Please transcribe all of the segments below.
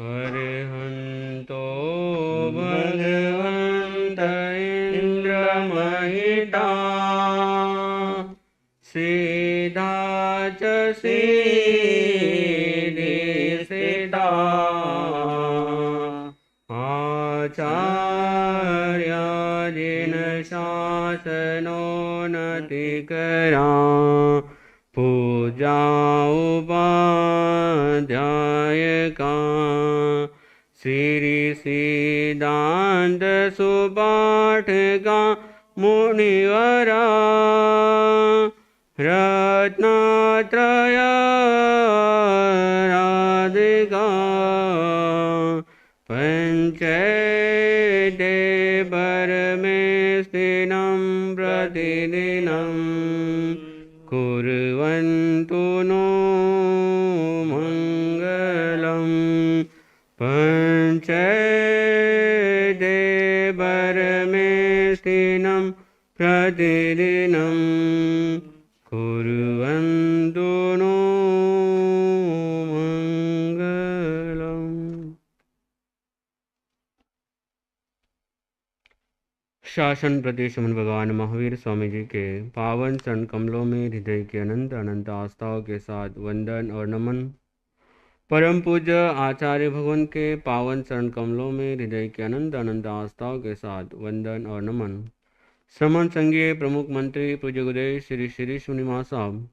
अर्हन्तो भगवन्त इन्द्रमहिता सिद्धा च सिद्धिसिद्धा आचार्यादीन शासनोन्नतिकरा पूजा उपाध्यायका श्री सिद्धान्त सुपाठका मुनिवरा रत्नत्रय राधिका पंचैते परमेष्टिनं प्रतिदिनं कुर्वन्तु नो मङ्गलम् पंचैते परमेष्टिनं प्रतिदिनं कुर्वन्तु नो मङ्गलम्। शासन प्रदेश मन भगवान महावीर स्वामी जी के पावन चरण कमलों में हृदय के अनंत अनंत आस्थाओं के साथ वंदन और नमन। परम पूज्य आचार्य भगवान के पावन चरण कमलों में हृदय के अनंत अनंत आस्थाओं के साथ वंदन और नमन। श्रमण संघीय प्रमुख मंत्री पूज्य गुरुदेव श्री श्री मुनि महासाब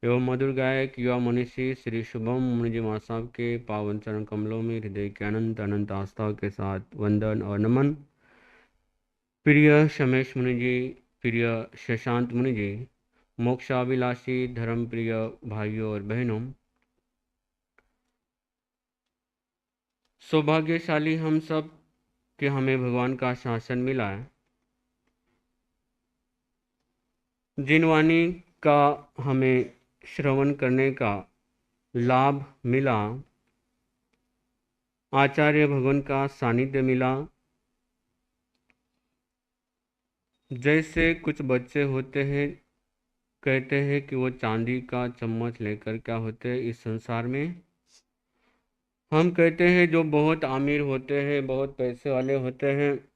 एवं मधुर गायक युवा मनीषी श्री शुभम मुनि जी महासाब के पावन चरण कमलों में हृदय के अनंत अनंत आस्थाओं के साथ वंदन और नमन। प्रिय शमेश मुनि जी, प्रिय शशांत मुनि जी, मोक्षाभिलाषी धर्म प्रिय भाइयों और बहनों, सौभाग्यशाली हम सब कि हमें भगवान का शासन मिला है। जिन वाणी का हमें श्रवण करने का लाभ मिला, आचार्य भगवान का सानिध्य मिला। जैसे कुछ बच्चे होते हैं, कहते हैं कि वो चांदी का चम्मच लेकर क्या होते हैं इस संसार में। हम कहते हैं जो बहुत अमीर होते हैं, बहुत पैसे वाले होते हैं,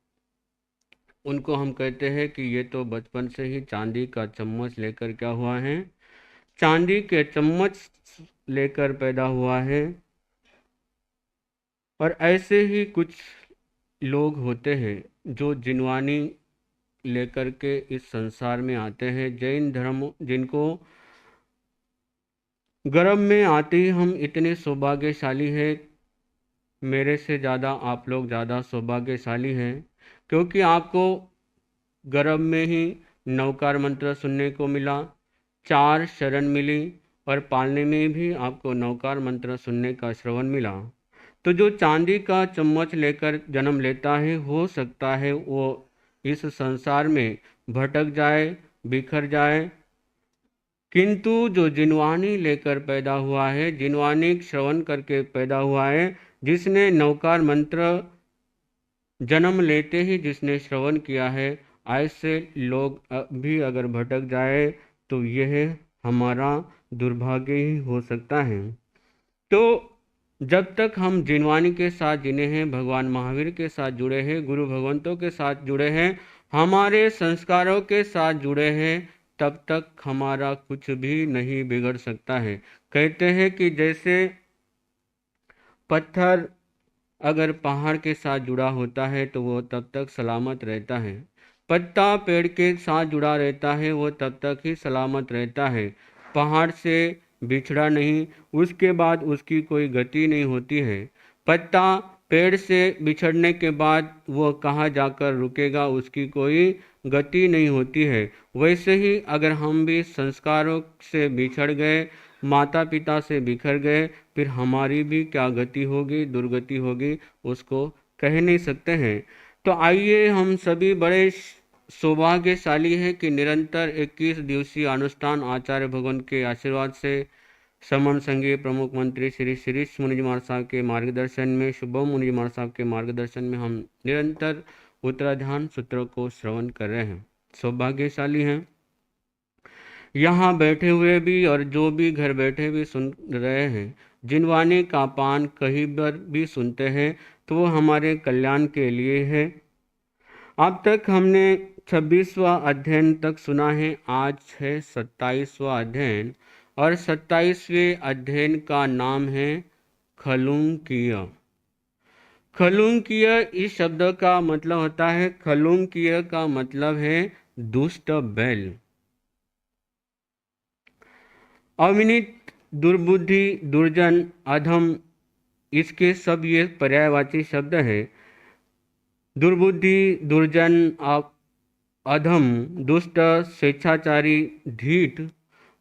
उनको हम कहते हैं कि ये तो बचपन से ही चांदी का चम्मच लेकर क्या हुआ है, चांदी के चम्मच लेकर पैदा हुआ है। और ऐसे ही कुछ लोग होते हैं जो जिनवानी लेकर के इस संसार में आते हैं। जैन धर्म जिनको गर्भ में आते ही हम इतने सौभाग्यशाली हैं, मेरे से ज़्यादा आप लोग ज़्यादा सौभाग्यशाली हैं, क्योंकि आपको गर्भ में ही नवकार मंत्र सुनने को मिला, 4 शरण मिली और पालने में भी आपको नवकार मंत्र सुनने का श्रवण मिला। तो जो चांदी का चम्मच लेकर जन्म लेता है, हो सकता है वो इस संसार में भटक जाए, बिखर जाए, किंतु जो जिनवानी लेकर पैदा हुआ है, जिनवानी श्रवण करके पैदा हुआ है, जिसने नवकार मंत्र जन्म लेते ही जिसने श्रवण किया है, ऐसे लोग भी अगर भटक जाए तो यह हमारा दुर्भाग्य ही हो सकता है। तो जब तक हम जिनवानी के साथ जिने हैं, भगवान महावीर के साथ जुड़े हैं, गुरु भगवंतों के साथ जुड़े हैं, हमारे संस्कारों के साथ जुड़े हैं, तब तक हमारा कुछ भी नहीं बिगड़ सकता है। कहते हैं कि जैसे पत्थर अगर पहाड़ के साथ जुड़ा होता है तो वो तब तक सलामत रहता है, पत्ता पेड़ के साथ जुड़ा रहता है, वो तब तक ही सलामत रहता है, पहाड़ से बिछड़ा नहीं, उसके बाद उसकी कोई गति नहीं होती है। पत्ता पेड़ से बिछड़ने के बाद वो कहाँ जाकर रुकेगा, उसकी कोई गति नहीं होती है। वैसे ही अगर हम भी संस्कारों से बिछड़ गए, माता पिता से बिखर गए, फिर हमारी भी क्या गति होगी, दुर्गति होगी, उसको कह नहीं सकते हैं। तो आइए हम सभी बड़े सौभाग्यशाली हैं कि निरंतर 21 दिवसीय अनुष्ठान आचार्य भगवान के आशीर्वाद से समन संघीय प्रमुख मंत्री श्री श्री मुनि जी महाराज साहब के मार्गदर्शन में, शुभम मुनि जी महाराज साहब के मार्गदर्शन में हम निरंतर उत्तराधान सूत्रों को श्रवण कर रहे हैं। सौभाग्यशाली हैं यहाँ बैठे हुए भी और जो भी घर बैठे भी सुन रहे हैं। जिनवाने का पान कहीं पर भी सुनते हैं तो वो हमारे कल्याण के लिए है। अब तक हमने 26वां अध्ययन तक सुना है, आज है 27वां अध्ययन और 27वें अध्ययन का नाम है खलुंकीय। खलुंकीय इस शब्द का मतलब होता है, खलुंकीय का मतलब है दुष्ट बैल। अविनीत, दुर्बुद्धि, दुर्जन, अधम, इसके सब ये पर्यायवाची शब्द है। दुर्बुद्धि, दुर्जन, अधम, दुष्ट, स्वेच्छाचारी, ढीठ,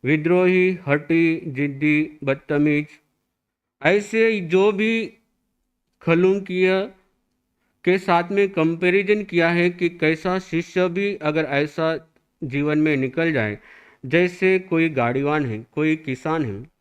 विद्रोही, हठी, जिद्दी, बदतमीज, ऐसे जो भी खलुंकीय के साथ में कंपैरिजन किया है कि कैसा शिष्य भी अगर ऐसा जीवन में निकल जाए, जैसे कोई गाड़ीवान है, कोई किसान है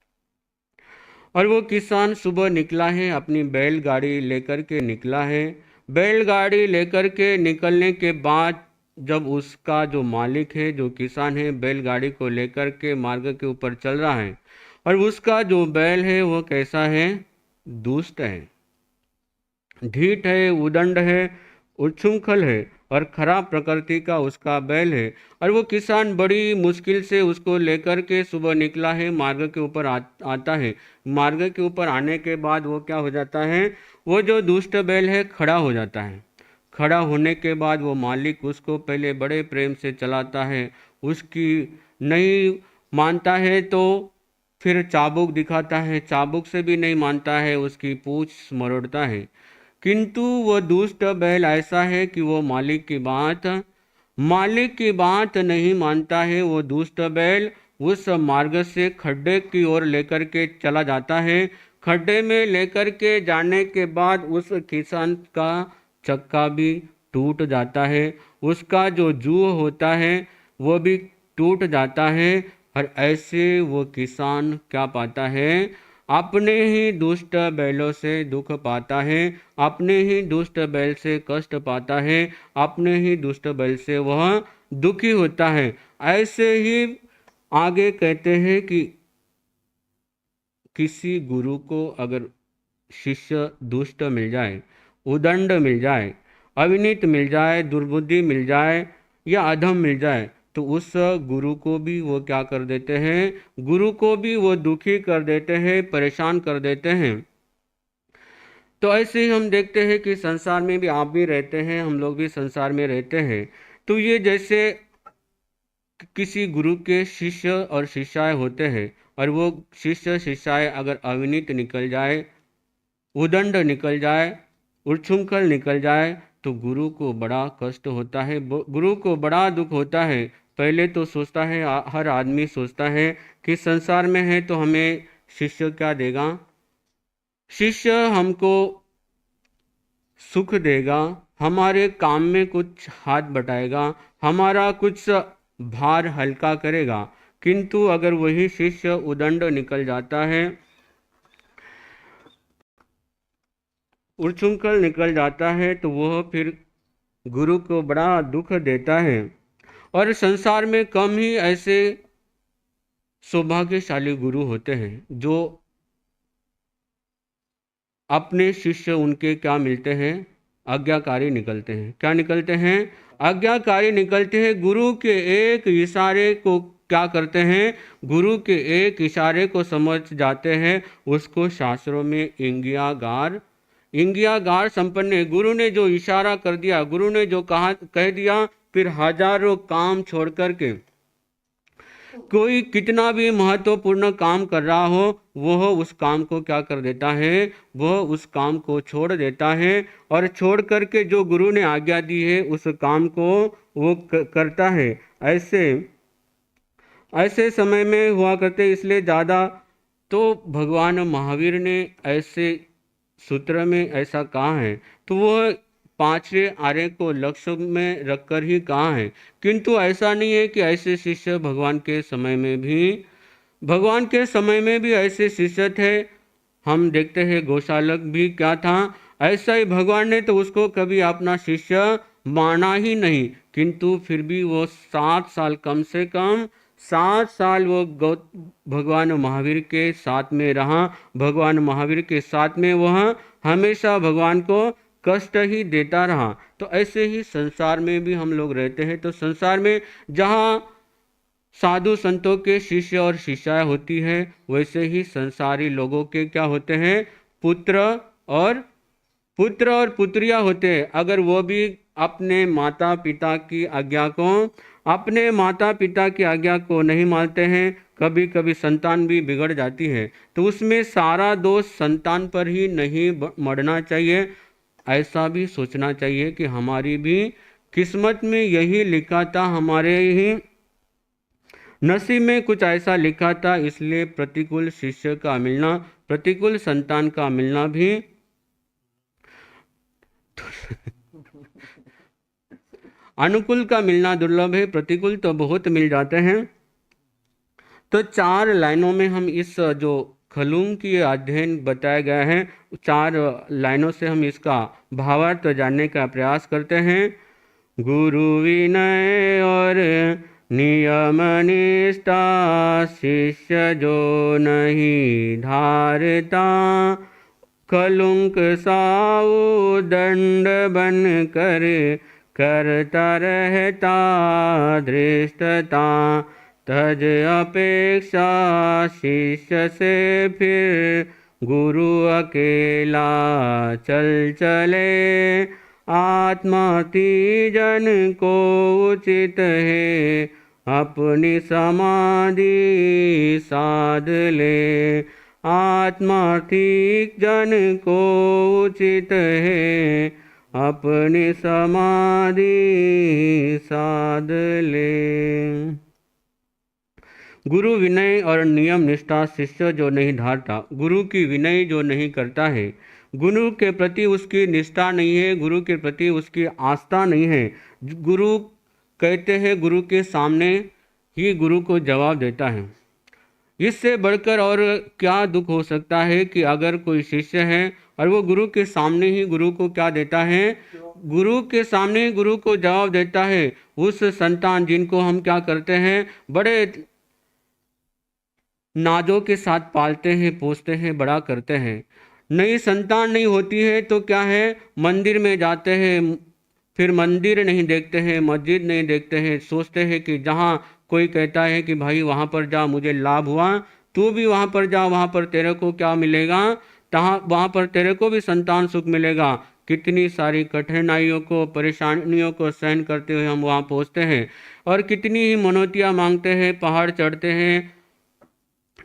और वो किसान सुबह निकला है, अपनी बैलगाड़ी लेकर के निकला है। बैलगाड़ी लेकर के निकलने के बाद जब उसका जो मालिक है, जो किसान है, बैलगाड़ी को लेकर के मार्ग के ऊपर चल रहा है और उसका जो बैल है वो कैसा है? दुष्ट है, ढीठ है, उदंड है, उच्छृंखल है और खराब प्रकृति का उसका बैल है। और वो किसान बड़ी मुश्किल से उसको लेकर के सुबह निकला है, मार्ग के ऊपर आता है। मार्ग के ऊपर आने के बाद वो क्या हो जाता है? वो जो दुष्ट बैल है खड़ा हो जाता है। खड़ा होने के बाद वो मालिक उसको पहले बड़े प्रेम से चलाता है, उसकी नहीं मानता है तो फिर चाबुक दिखाता है, चाबुक से भी नहीं मानता है, उसकी पूंछ मरोड़ता है। किंतु वो दुष्ट बैल ऐसा है कि वो मालिक की बात नहीं मानता है। वो दुष्ट बैल उस मार्ग से खड्डे की ओर लेकर के चला जाता है। खड्डे में लेकर के जाने के बाद उस किसान का चक्का भी टूट जाता है, उसका जो जूह होता है वो भी टूट जाता है। और ऐसे वो किसान क्या पाता है? अपने ही दुष्ट बैलों से दुख पाता है, अपने ही दुष्ट बैल से कष्ट पाता है, अपने ही दुष्ट बैल से वह दुखी होता है। ऐसे ही आगे कहते हैं कि किसी गुरु को अगर शिष्य दुष्ट मिल जाए, उदंड मिल जाए, अविनीत मिल जाए, दुर्बुद्धि मिल जाए या अधम मिल जाए, तो उस गुरु को भी वो क्या कर देते हैं? गुरु को भी वो दुखी कर देते हैं, परेशान कर देते हैं। तो ऐसे ही हम देखते हैं कि संसार में भी आप भी रहते हैं, हम लोग भी संसार में रहते हैं। तो ये जैसे किसी गुरु के शिष्य और शिष्याएं होते हैं और वो शिष्य शिष्याएं अगर अविनीत निकल जाए, उदंड निकल जाए, उच्छृंखल निकल जाए, तो गुरु को बड़ा कष्ट होता है, गुरु को बड़ा दुख होता है। पहले तो सोचता है, हर आदमी सोचता है कि संसार में है तो हमें शिष्य क्या देगा? शिष्य हमको सुख देगा, हमारे काम में कुछ हाथ बटाएगा, हमारा कुछ भार हल्का करेगा। किंतु अगर वही शिष्य उदंड निकल जाता है, उच्छृंखल निकल जाता है, तो वह फिर गुरु को बड़ा दुख देता है। और संसार में कम ही ऐसे सौभाग्यशाली गुरु होते हैं जो अपने शिष्य उनके क्या मिलते हैं? आज्ञाकारी निकलते हैं। क्या निकलते हैं? आज्ञाकारी निकलते हैं। गुरु के एक इशारे को क्या करते हैं? गुरु के एक इशारे को समझ जाते हैं, उसको शास्त्रों में इंगियागार संपन्न है। गुरु ने जो इशारा कर दिया, गुरु ने जो कह दिया, फिर हजारों काम छोड़ करके, कोई कितना भी महत्वपूर्ण काम कर रहा हो, वह उस काम को क्या कर देता है? वह उस काम को छोड़ देता है और छोड़ करके जो गुरु ने आज्ञा दी है उस काम को वो करता है। ऐसे समय में हुआ करते, इसलिए ज़्यादा तो भगवान महावीर ने ऐसे सूत्र में ऐसा कहा है, तो वह पांचवें आर्य को लक्ष्य में रखकर ही कहा है। किंतु ऐसा नहीं है कि ऐसे शिष्य भगवान के समय में भी ऐसे शिष्य थे। हम देखते हैं गौशालक भी क्या था, ऐसा ही भगवान ने तो उसको कभी अपना शिष्य माना ही नहीं, किंतु फिर भी वो 7 साल, कम से कम 7 साल वो भगवान महावीर के साथ में रहा। भगवान महावीर के साथ में वह हमेशा भगवान को कष्ट ही देता रहा। तो ऐसे ही संसार में भी हम लोग रहते हैं। तो संसार में जहाँ साधु संतों के शिष्य और शिष्याएं होती है, वैसे ही संसारी लोगों के क्या होते हैं, और पुत्रियां होते हैं। अगर वो भी अपने माता पिता की आज्ञा को नहीं मानते हैं, कभी कभी संतान भी बिगड़ जाती है, तो उसमें सारा दोष संतान पर ही नहीं मढ़ना चाहिए। ऐसा भी सोचना चाहिए कि हमारी भी किस्मत में यही लिखा था, हमारे ही नसीब में कुछ ऐसा लिखा था, इसलिए प्रतिकूल शिष्य का मिलना, प्रतिकूल संतान का मिलना भी अनुकूल का मिलना दुर्लभ है, प्रतिकूल तो बहुत मिल जाते हैं। तो 4 लाइनों में हम इस जो खलुंग की अध्ययन बताया गया है, 4 लाइनों से हम इसका भावार्थ जानने का प्रयास करते हैं। गुरु विनय और नियम निष्ठा, शिष्य जो नहीं धारता, कलुंक साऊ दंड बन कर करता रहता धृष्टता। तज अपेक्षा शिष्य से फिर गुरु अकेला चल चले, आत्मा तीजन को उचित है, अपनी समाधि साध ले। आत्मा तीजन को उचित है, अपनी समाधि साध ले। गुरु विनय और नियम निष्ठा, शिष्य जो नहीं धारता, गुरु की विनय जो नहीं करता है, गुरु के प्रति उसकी निष्ठा नहीं है, गुरु के प्रति उसकी आस्था नहीं है। गुरु कहते हैं, गुरु के सामने ही गुरु को जवाब देता है। इससे बढ़कर और क्या दुख हो सकता है कि अगर कोई शिष्य है और वो गुरु के सामने ही गुरु को क्या देता है, गुरु के सामने ही गुरु को जवाब देता है। उस संतान जिनको हम क्या करते हैं, बड़े नाजों के साथ पालते हैं, पोसते हैं, बड़ा करते हैं, नई संतान नहीं होती है तो क्या है, मंदिर में जाते हैं, फिर मंदिर नहीं देखते हैं, मस्जिद नहीं देखते हैं, सोचते हैं कि जहाँ कोई कहता है कि भाई वहाँ पर जा, मुझे लाभ हुआ, तू भी वहाँ पर जा, वहाँ पर तेरे को क्या मिलेगा, वहाँ पर तेरे को भी संतान सुख मिलेगा। कितनी सारी कठिनाइयों को, परेशानियों को सहन करते हुए हम वहाँ पहुँचते हैं और कितनी ही मनौतियाँ मांगते हैं, पहाड़ चढ़ते हैं,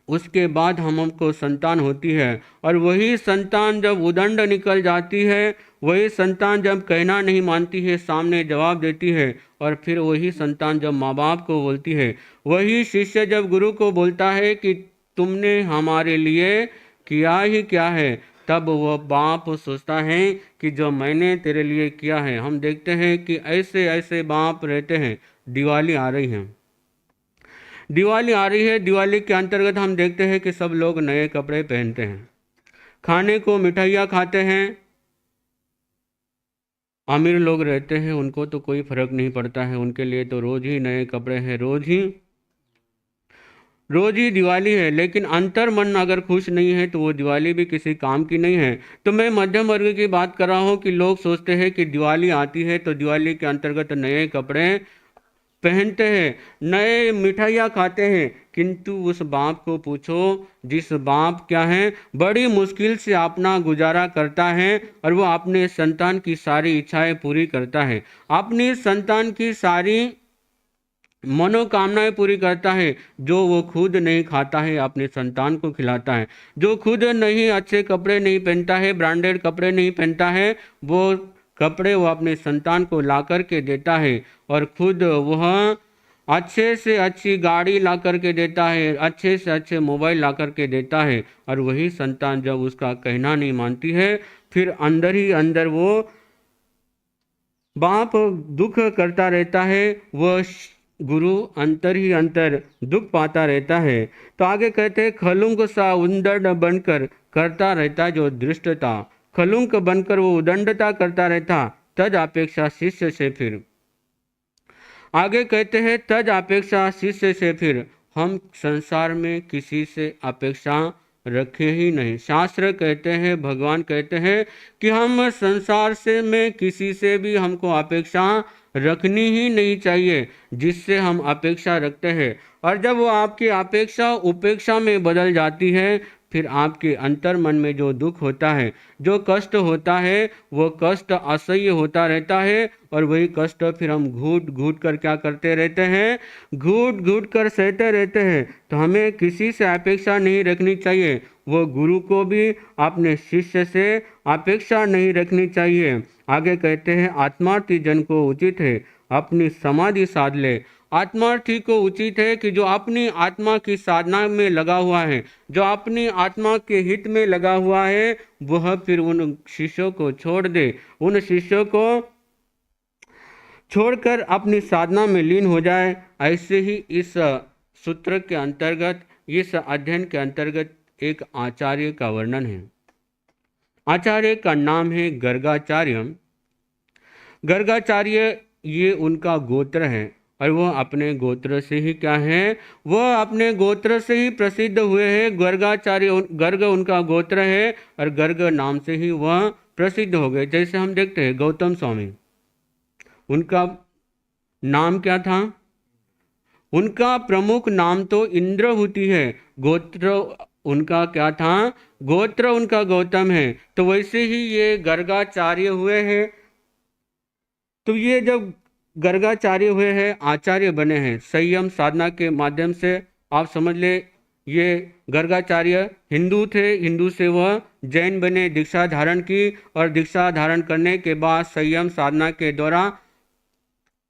उसके बाद हमको संतान होती है। और वही संतान जब उदंड निकल जाती है, वही संतान जब कहना नहीं मानती है, सामने जवाब देती है, और फिर वही संतान जब माँ बाप को बोलती है, वही शिष्य जब गुरु को बोलता है कि तुमने हमारे लिए किया ही क्या है, तब वह बाप सोचता है कि जो मैंने तेरे लिए किया है। हम देखते हैं कि ऐसे ऐसे बाप रहते हैं। दिवाली आ रही है, दिवाली आ रही है, दिवाली के अंतर्गत हम देखते हैं कि सब लोग नए कपड़े पहनते हैं, खाने को मिठाइयाँ खाते हैं। अमीर लोग रहते हैं, उनको तो कोई फर्क नहीं पड़ता है, उनके लिए तो रोज ही नए कपड़े हैं, रोज ही दिवाली है। लेकिन अंतर मन अगर खुश नहीं है तो वो दिवाली भी किसी काम की नहीं है। तो मैं मध्यम वर्ग की बात कर रहा हूँ कि लोग सोचते हैं कि दिवाली आती है तो दिवाली के अंतर्गत नए कपड़े पहनते हैं, नए मिठाइयाँ खाते हैं, किंतु उस बाप को पूछो जिस बाप क्या है, बड़ी मुश्किल से अपना गुजारा करता है और वो अपने संतान की सारी इच्छाएं पूरी करता है, अपनी संतान की सारी मनोकामनाएं पूरी करता है। जो वो खुद नहीं खाता है अपने संतान को खिलाता है, जो खुद नहीं अच्छे कपड़े नहीं पहनता है, ब्रांडेड कपड़े नहीं पहनता है, वो कपड़े वो अपने संतान को ला कर के देता है, और खुद वह अच्छे से अच्छी गाड़ी ला कर के देता है, अच्छे से अच्छे मोबाइल ला कर के देता है। और वही संतान जब उसका कहना नहीं मानती है, फिर अंदर ही अंदर वो बाप दुख करता रहता है, वह गुरु अंतर ही अंतर दुख पाता रहता है। तो आगे कहते हैं, खलुंक सा उदंड बनकर करता रहता जो दृष्टता, खलुंक बनकर वो उदंडता करता रहता, तद अपेक्षा शिष्य से फिर आगे कहते हैं तज अपेक्षा शिष्य से फिर हम संसार में किसी से अपेक्षा रखे ही नहीं। शास्त्र कहते हैं, भगवान कहते हैं कि हम संसार से में किसी से भी हमको अपेक्षा रखनी ही नहीं चाहिए जिससे हम अपेक्षा रखते हैं। और जब वो आपकी अपेक्षा उपेक्षा में बदल जाती है, फिर आपके अंतर मन में जो दुख होता है, जो कष्ट होता है, वो कष्ट असह्य होता रहता है। और वही कष्ट फिर हम घूट घूट कर क्या करते रहते हैं, घूट घूट कर सहते रहते हैं। तो हमें किसी से अपेक्षा नहीं रखनी चाहिए, वो गुरु को भी अपने शिष्य से अपेक्षा नहीं रखनी चाहिए। आगे कहते हैं आत्मार्थी जन को उचित है अपनी समाधि साध ले। आत्मार्थी को उचित है कि जो अपनी आत्मा की साधना में लगा हुआ है, जो अपनी आत्मा के हित में लगा हुआ है, वह फिर उन शिष्यों को छोड़ दे, उन शिष्यों को छोड़कर अपनी साधना में लीन हो जाए। ऐसे ही इस सूत्र के अंतर्गत, इस अध्ययन के अंतर्गत एक आचार्य का वर्णन है। आचार्य का नाम है गर्गाचार्य। गर्गाचार्य ये उनका गोत्र है और वह अपने गोत्र से ही क्या है, वह अपने गोत्र से ही प्रसिद्ध हुए हैं। गर्गाचार्य, गर्ग उनका गोत्र है और गर्ग नाम से ही वह प्रसिद्ध हो गए। जैसे हम देखते हैं गौतम स्वामी, उनका नाम क्या था, उनका प्रमुख नाम तो इंद्रभूति है, गोत्र उनका क्या था, गोत्र उनका गौतम है। तो वैसे ही ये गर्गाचार्य हुए हैं। तो ये जब गर्गाचार्य हुए हैं, आचार्य बने हैं संयम साधना के माध्यम से। आप समझ ले, ये गर्गाचार्य हिंदू थे, हिंदू से वह जैन बने, दीक्षा धारण की और दीक्षा धारण करने के बाद संयम साधना के द्वारा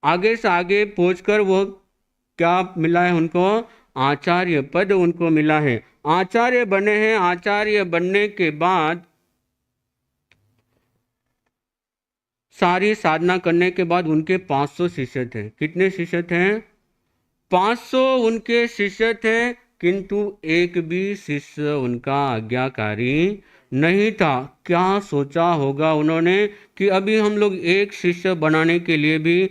आगे से आगे पहुंचकर वो क्या मिला है उनको, आचार्य पद उनको मिला है, आचार्य बने हैं। आचार्य बनने के बाद सारी साधना करने के बाद उनके 500 शिष्य थे। कितने शिष्य थे, 500 उनके शिष्य थे, किंतु एक भी शिष्य उनका आज्ञाकारी नहीं था। क्या सोचा होगा उन्होंने कि अभी हम लोग एक शिष्य बनाने के लिए भी,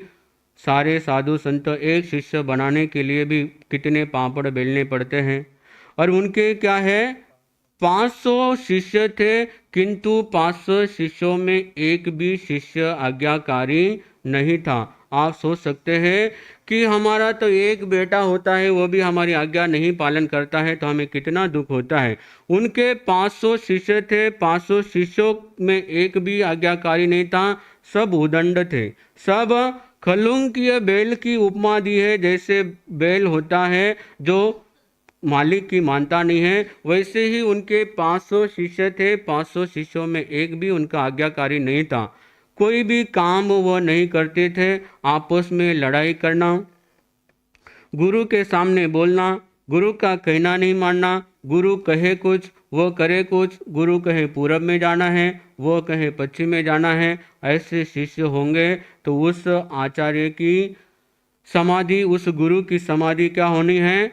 सारे साधु संत एक शिष्य बनाने के लिए भी कितने पापड़ बेलने पड़ते हैं। और उनके क्या है, 500 शिष्य थे, किंतु 500 शिष्यों में एक भी शिष्य आज्ञाकारी नहीं था। आप सोच सकते हैं कि हमारा तो एक बेटा होता है, वो भी हमारी आज्ञा नहीं पालन करता है, तो हमें कितना दुख होता है। उनके 500 शिष्य थे, 500 शिष्यों में एक भी आज्ञाकारी नहीं था, सब उदंड थे, सब खलुंकीय बैल की उपमा दी है। जैसे बैल होता है जो मालिक की मानता नहीं है, वैसे ही उनके 500 शिष्य थे, 500 शिष्यों में एक भी उनका आज्ञाकारी नहीं था। कोई भी काम वो नहीं करते थे। आपस में लड़ाई करना, गुरु के सामने बोलना, गुरु का कहना नहीं मानना, गुरु कहे कुछ वो करे कुछ, गुरु कहे पूरब में जाना है वो कहे पश्चिम में जाना है। ऐसे शिष्य होंगे तो उस आचार्य की समाधि, उस गुरु की समाधि क्या होनी है।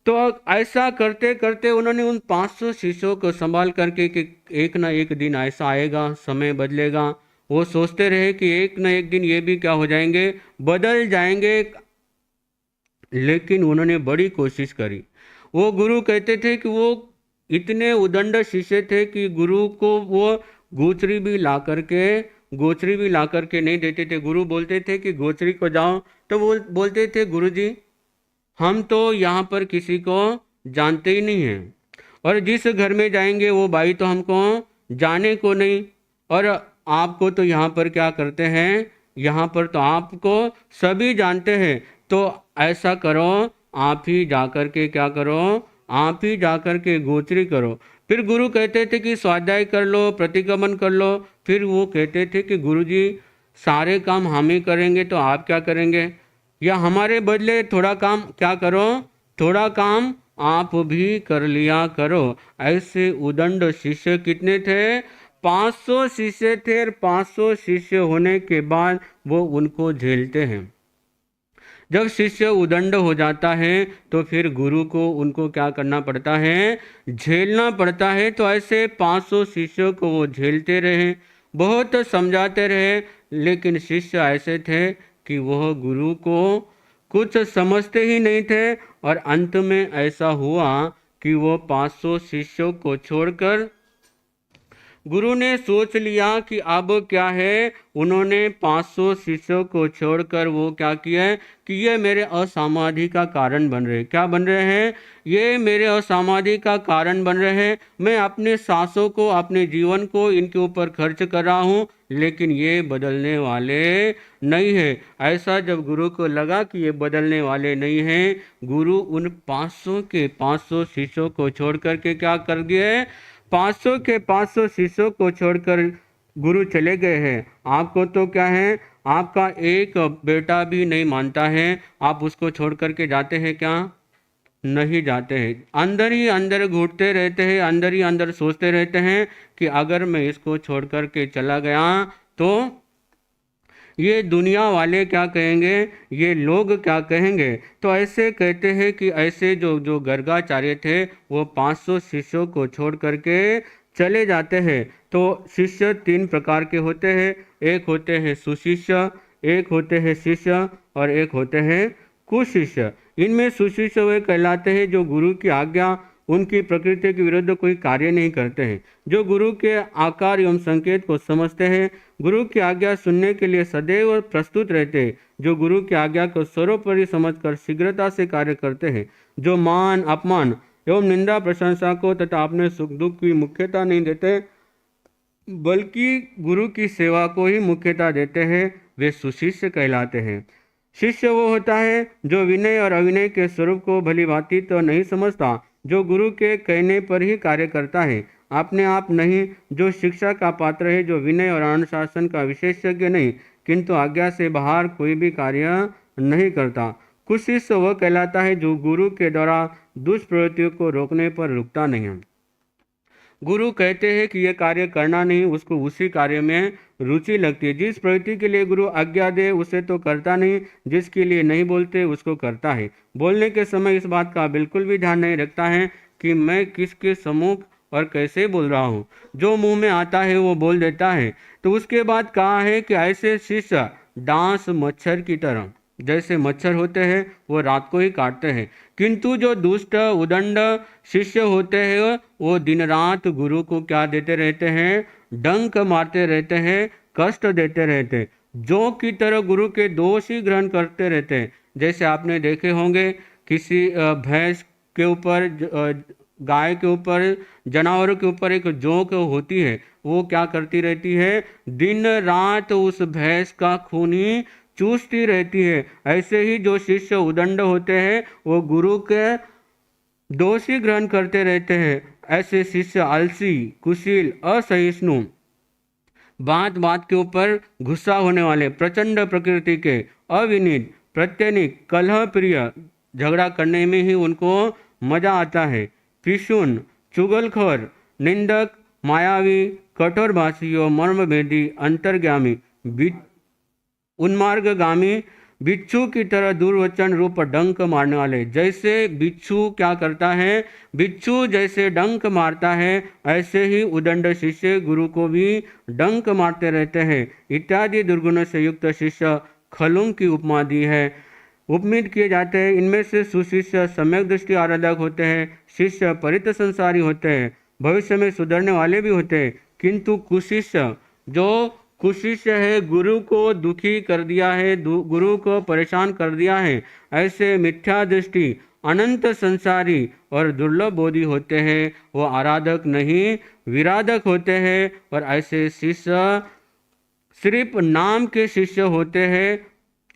तो ऐसा करते करते उन्होंने उन 500 शिष्यों को संभाल करके कि एक ना एक दिन ऐसा आएगा, समय बदलेगा। वो सोचते रहे कि एक ना एक दिन ये भी क्या हो जाएंगे, बदल जाएंगे। लेकिन उन्होंने बड़ी कोशिश करी। वो गुरु कहते थे कि वो इतने उदंड शिष्य थे कि गुरु को वो गोचरी भी ला करके नहीं देते थे। गुरु बोलते थे कि गोचरी को जाओ, तो वो बोलते थे गुरु जी हम तो यहाँ पर किसी को जानते ही नहीं हैं, और जिस घर में जाएंगे वो भाई तो हमको जाने को नहीं, और आपको तो यहाँ पर क्या करते हैं, यहाँ पर तो आपको सभी जानते हैं। तो ऐसा करो, आप ही जाकर के क्या करो, आप ही जाकर के गोचरी करो। फिर गुरु कहते थे कि स्वाध्याय कर लो, प्रतिक्रमण कर लो। फिर वो कहते थे कि गुरु जी सारे काम हम ही करेंगे तो आप क्या करेंगे, या हमारे बदले थोड़ा काम क्या करो, थोड़ा काम आप भी कर लिया करो। ऐसे उदंड शिष्य कितने थे, 500 शिष्य थे। और 500 शिष्य होने के बाद वो उनको झेलते हैं। जब शिष्य उदंड हो जाता है तो फिर गुरु को उनको क्या करना पड़ता है, झेलना पड़ता है। तो ऐसे 500 शिष्यों को वो झेलते रहे, बहुत समझाते रहे, लेकिन शिष्य ऐसे थे कि वह गुरु को कुछ समझते ही नहीं थे, और अंत में ऐसा हुआ कि वो 500 शिष्यों को छोड़कर गुरु ने सोच लिया कि अब क्या है, उन्होंने 500 शिष्यों को छोड़कर वो क्या किया है कि ये मेरे असामाधि का कारण बन रहे। क्या बन रहे हैं? ये मेरे असामाधि का कारण बन रहे हैं। मैं अपने सांसों को, अपने जीवन को इनके ऊपर खर्च कर रहा हूँ, लेकिन ये बदलने वाले नहीं है। ऐसा जब गुरु को लगा कि ये बदलने वाले नहीं हैं, गुरु उन 500 के 500 शिष्यों को छोड़ करके क्या कर दिए? 500 के 500 शिष्यों को छोड़कर गुरु चले गए हैं। आपको तो क्या है, आपका एक बेटा भी नहीं मानता है, आप उसको छोड़ करके जाते हैं क्या? नहीं जाते हैं। अंदर ही अंदर घुटते रहते हैं, अंदर ही अंदर सोचते रहते हैं कि अगर मैं इसको छोड़ करके चला गया तो ये दुनिया वाले क्या कहेंगे, ये लोग क्या कहेंगे। तो ऐसे कहते हैं कि ऐसे जो जो गर्गाचार्य थे वो 500 शिष्यों को छोड़ करके चले जाते हैं। तो शिष्य 3 प्रकार के होते हैं। एक होते हैं सुशिष्य, एक होते हैं शिष्य, और एक होते हैं कुशिष्य। इनमें सुशिष्य वे कहलाते हैं जो गुरु की आज्ञा, उनकी प्रकृति के विरुद्ध कोई कार्य नहीं करते हैं, जो गुरु के आकार एवं संकेत को समझते हैं, गुरु की आज्ञा सुनने के लिए सदैव प्रस्तुत रहते हैं, जो गुरु की आज्ञा को सर्वोपरि समझकर शीघ्रता से कार्य करते हैं, जो मान अपमान एवं निंदा प्रशंसा को तथा अपने सुख दुख की मुख्यता नहीं देते, बल्कि गुरु की सेवा को ही मुख्यता देते हैं, वे सुशिष्य कहलाते हैं। शिष्य वो होता है जो विनय और अविनय के स्वरूप को भली भांति तो नहीं समझता, जो गुरु के कहने पर ही कार्य करता है, अपने आप नहीं, जो शिक्षा का पात्र है, जो विनय और अनुशासन का विशेषज्ञ नहीं, किंतु आज्ञा से बाहर कोई भी कार्य नहीं करता। कुछ शिष्य वह कहलाता है जो गुरु के द्वारा दुष्प्रवृत्तियों को रोकने पर रुकता नहीं है। गुरु कहते हैं कि यह कार्य करना नहीं, उसको उसी कार्य में रुचि लगती है। जिस प्रवृत्ति के लिए गुरु आज्ञा दे उसे तो करता नहीं, जिसके लिए नहीं बोलते उसको करता है। बोलने के समय इस बात का बिल्कुल भी ध्यान नहीं रखता है कि मैं किसके सम्मुख और कैसे बोल रहा हूँ। जो मुंह में आता है वो बोल देता है। तो उसके बाद कहा है कि ऐसे शिष्य डांस मच्छर की तरह, जैसे मच्छर होते हैं वो रात को ही काटते हैं, किंतु जो दुष्ट उदंड शिष्य होते हैं वो दिन रात गुरु को क्या देते रहते हैं? डंक मारते रहते हैं, कष्ट देते रहते हैं, जो की तरह गुरु के दोष ही ग्रहण करते रहते हैं। जैसे आपने देखे होंगे किसी भैंस के ऊपर, गाय के ऊपर, जानवरों के ऊपर एक जोंक होती है, वो क्या करती रहती है? दिन रात उस भैंस का खून ही चूसती रहती है। ऐसे ही जो शिष्य उदंड होते हैं वो गुरु के दोष ही ग्रहण करते रहते हैं। ऐसे शिष्य आलसी, कुशील, असहिष्णु, बात बात के ऊपर गुस्सा होने वाले, प्रचंड प्रकृति के, अविनीत, प्रत्यनिक, कलह प्रिय, झगड़ा करने में ही उनको मजा आता है, पिशुन, चुगलखोर, निंदक, मायावी, कठोरभाषी और मर्मभेदी, अंतर्गामी, उन्मार्गगामी, बिच्छू की तरह दुर्वचन रूप डंक मारने वाले। जैसे बिच्छू क्या करता है? बिच्छू जैसे डंक मारता है, ऐसे ही उदंड शिष्य गुरु को भी डंक मारते रहते हैं। इत्यादि दुर्गुणों से युक्त शिष्य खलुंग की उपमा दी है। उपमित किए जाते हैं इनमें से सुशिष्य सम्यक दृष्टि आराधक होते हैं, शिष्य परित संसारी होते हैं, भविष्य में सुधरने वाले भी होते हैं, किंतु कुशिष्य, जो कुशिष्य है, गुरु को दुखी कर दिया है, गुरु को परेशान कर दिया है, ऐसे मिथ्या दृष्टि, अनंत संसारी और दुर्लभ बोधि होते हैं। वो आराधक नहीं विराधक होते हैं, और ऐसे शिष्य सिर्फ नाम के शिष्य होते हैं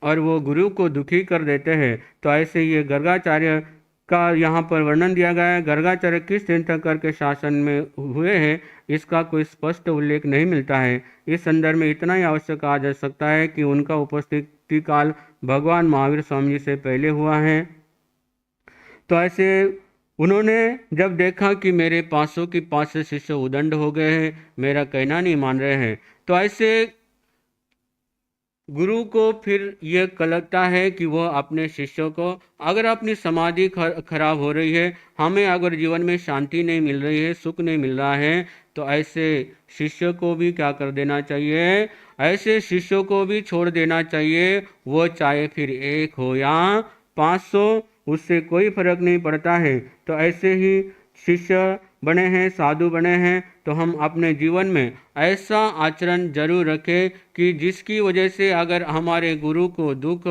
और वो गुरु को दुखी कर देते हैं। तो ऐसे ये गर्गाचार्य का यहाँ पर वर्णन दिया गया है। गर्गाचार्य किस तीर्थंकर के शासन में हुए हैं इसका कोई स्पष्ट उल्लेख नहीं मिलता है। इस संदर्भ में इतना ही आवश्यक कहा जा सकता है कि उनका उपस्थिति काल भगवान महावीर स्वामी जी से पहले हुआ है। तो ऐसे उन्होंने जब देखा कि मेरे 500 की 500 शिष्य उदंड हो गए हैं, मेरा कहना नहीं मान रहे हैं, तो ऐसे गुरु को फिर यह लगता है कि वह अपने शिष्यों को, अगर अपनी समाधि खराब हो रही है, हमें अगर जीवन में शांति नहीं मिल रही है, सुख नहीं मिल रहा है, तो ऐसे शिष्य को भी क्या कर देना चाहिए, ऐसे शिष्यों को भी छोड़ देना चाहिए। वो चाहे फिर 1 हो या 500, उससे कोई फर्क नहीं पड़ता है। तो ऐसे ही शिष्य बने हैं, साधु बने हैं, तो हम अपने जीवन में ऐसा आचरण जरूर रखें कि जिसकी वजह से अगर हमारे गुरु को दुख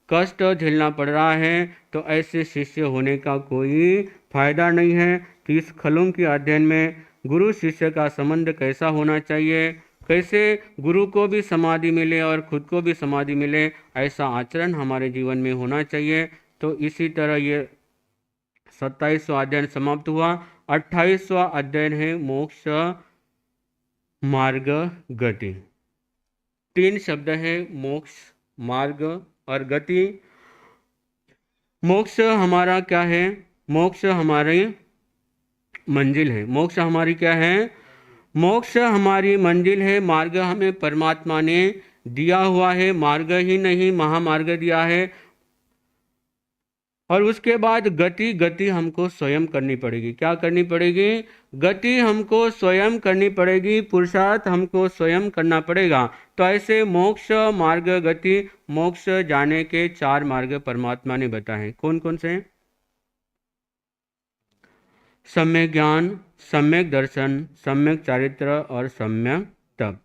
कष्ट झेलना पड़ रहा है तो ऐसे शिष्य होने का कोई फायदा नहीं है। तो इस खलुंग के अध्ययन में गुरु शिष्य का संबंध कैसा होना चाहिए, कैसे गुरु को भी समाधि मिले और खुद को भी समाधि मिले, ऐसा आचरण हमारे जीवन में होना चाहिए। तो इसी तरह ये 27वां अध्ययन समाप्त हुआ। 28वां अध्ययन है मोक्ष मार्ग गति। 3 शब्द है, मोक्ष, मार्ग और गति। मोक्ष हमारा क्या है, मोक्ष हमारी मंजिल है। मोक्ष हमारी क्या है, मोक्ष हमारी मंजिल है। मार्ग हमें परमात्मा ने दिया हुआ है, मार्ग ही नहीं महामार्ग दिया है। और उसके बाद गति, गति हमको स्वयं करनी पड़ेगी। क्या करनी पड़ेगी, गति हमको स्वयं करनी पड़ेगी, पुरुषार्थ हमको स्वयं करना पड़ेगा। तो ऐसे मोक्ष मार्ग गति, मोक्ष जाने के 4 मार्ग परमात्मा ने बताए। कौन कौन से हैं, सम्यक ज्ञान, सम्यक दर्शन, सम्यक चारित्र और सम्यक तप।